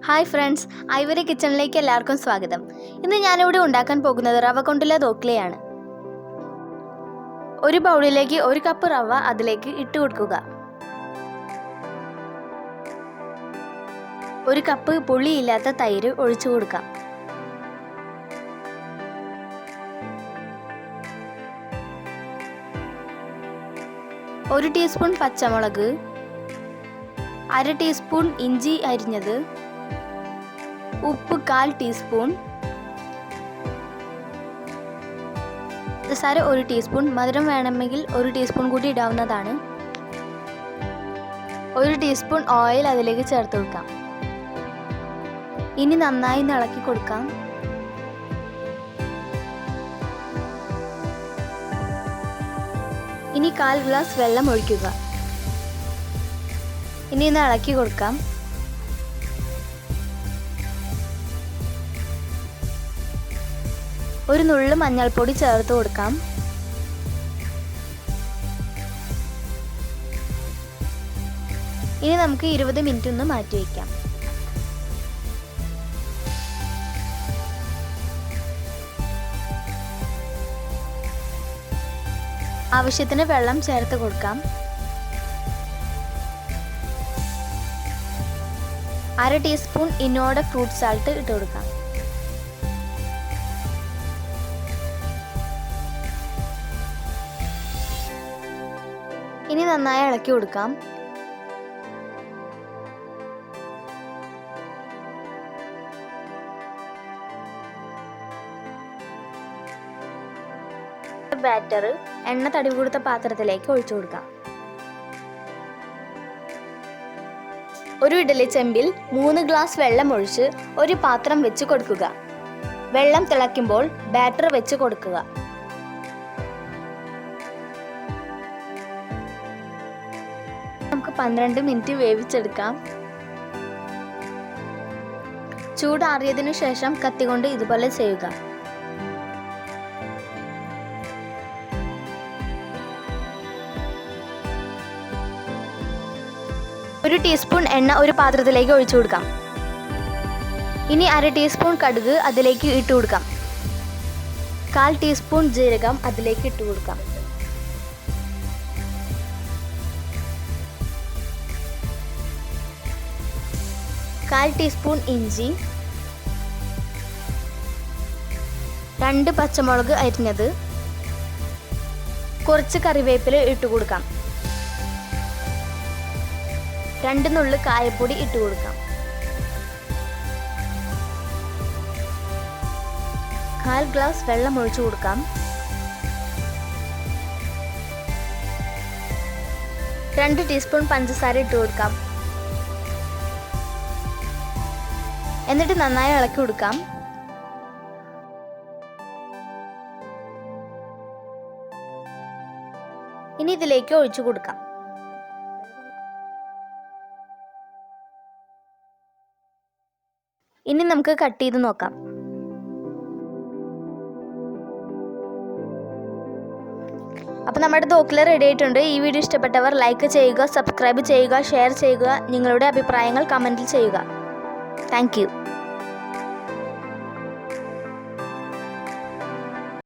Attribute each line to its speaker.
Speaker 1: Hi friends, Ivory കിച്ചണിലേക്ക് എല്ലാവർക്കും സ്വാഗതം. ഇന്ന് ഞാനിവിടെ ഉണ്ടാക്കാൻ പോകുന്നത് റവ കൊണ്ടുള്ള ധോക്ലയാണ്. ഒരു ബൗളിലേക്ക് 1 കപ്പ് റവ അതിലേക്ക് ഇട്ട് കൊടുക്കുക. 1 കപ്പ് പുളിയില്ലാത്ത തൈര് ഒഴിച്ചു കൊടുക്കാം. ഒരു ടീസ്പൂൺ പച്ചമുളക്, 1/2 ടീസ്പൂൺ ഇഞ്ചി അരിഞ്ഞത്, ഉപ്പ് 1/4 ടീസ്പൂൺ, പഞ്ചസാര 1 ടീസ്പൂൺ, മധുരം വേണമെങ്കിൽ 1 ടീസ്പൂൺ കൂടി ഇടാവുന്നതാണ്. 1 ടീസ്പൂൺ ഓയിൽ അതിലേക്ക് ചേർത്ത് കൊടുക്കാം. ഇനി നന്നായി ഇളക്കി കൊടുക്കാം. ഇനി 1/4 ഗ്ലാസ് വെള്ളം ഒഴിക്കുക. ഇനി ഇത് ഇളക്കി കൊടുക്കാം. ഒരു നുള്ളു മഞ്ഞൾപ്പൊടി ചേർത്ത് കൊടുക്കാം. ഇനി നമുക്ക് 20 മിനിറ്റ് ഒന്ന് മാറ്റി വയ്ക്കാം. ആവശ്യത്തിന് വെള്ളം ചേർത്ത് കൊടുക്കാം. 1/2 ടീസ്പൂൺ ഇനോഡ ഫ്രൂട്ട് സാൾട്ട് ഇട്ട് കൊടുക്കാം. ഇനി നന്നായി ഇളക്കി കൊടുക്കാം. ബാറ്റർ എണ്ണ തടവി കൊടുത്ത പാത്രത്തിലേക്ക് ഒഴിച്ചു കൊടുക്കാം. ഒരു ഇഡ്ഡലി ചെമ്പിൽ 3 ഗ്ലാസ് വെള്ളം ഒഴിച്ച് ഒരു പാത്രം വെച്ച് കൊടുക്കുക. വെള്ളം തിളയ്ക്കുമ്പോൾ ബാറ്റർ വെച്ച് കൊടുക്കുക. നമുക്ക് 12 മിനിറ്റ് വേവിച്ചെടുക്കാം. ചൂടാറിയതിനു ശേഷം കത്തികൊണ്ട് ഇതുപോലെ ചെയ്യുക. ഒരു ടീസ്പൂൺ എണ്ണ ഒരു പാത്രത്തിലേക്ക് ഒഴിച്ചു കൊടുക്കാം. ഇനി 1/2 ടീസ്പൂൺ കടുക് അതിലേക്ക് ഇട്ട് കൊടുക്കാം. 1/4 ടീസ്പൂൺ ജീരകം അതിലേക്ക് ഇട്ട് കൊടുക്കാം. കാൽ ടീസ്പൂൺ ഇഞ്ചി, 2 പച്ചമുളക് അരിഞ്ഞത്, കുറച്ച് കറിവേപ്പില ഇട്ട് കൊടുക്കാം. 2 നുള്ളു കായപ്പൊടി ഇട്ട് കൊടുക്കാം. 1/4 ഗ്ലാസ് വെള്ളം ഒഴിച്ചു കൊടുക്കാം. 2 ടീസ്പൂൺ പഞ്ചസാര ഇട്ട് കൊടുക്കാം. എന്നിട്ട് നന്നായി ഇളക്കി കൊടുക്കാം. ഇനി ഇതിലേക്ക് ഒഴിച്ചു കൊടുക്കാം. ഇനി നമുക്ക് കട്ട് ചെയ്ത് നോക്കാം. അപ്പോൾ നമ്മുടെ ധോക്ല റെഡി ആയിട്ടുണ്ട്. ഈ വീഡിയോ ഇഷ്ടപ്പെട്ടവർ ലൈക്ക് ചെയ്യുക, സബ്സ്ക്രൈബ് ചെയ്യുക, ഷെയർ ചെയ്യുക. നിങ്ങളുടെ അഭിപ്രായങ്ങൾ കമൻറ്റിൽ ചെയ്യുക. Thank you.